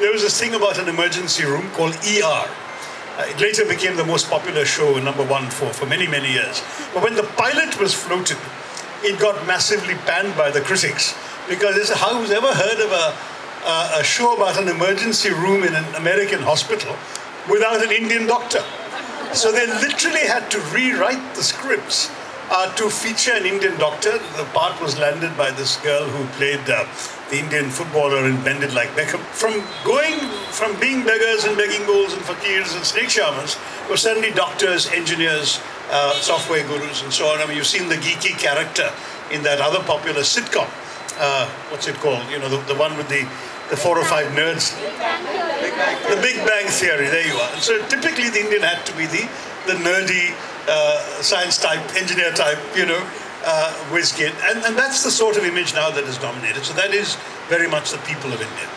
there was this thing about an emergency room called ER. It later became the most popular show, #1 for many, many years. But when the pilot was floated, it got massively panned by the critics because they said, who's ever heard of a show about an emergency room in an American hospital without an Indian doctor? So they literally had to rewrite the scripts to feature an Indian doctor. The part was landed by this girl who played the Indian footballer in Bended Like Beckham. From being beggars and begging bowls and fakirs and snake shamans were suddenly doctors, engineers, software gurus and so on. I mean, you've seen the geeky character in that other popular sitcom. What's it called? You know, the one with the 4 or 5 nerds. The Big Bang Theory, there you are. And so typically the Indian had to be the nerdy science type, engineer type, you know, whiz kid. And that's the sort of image now that is dominated. So that is very much the people of India.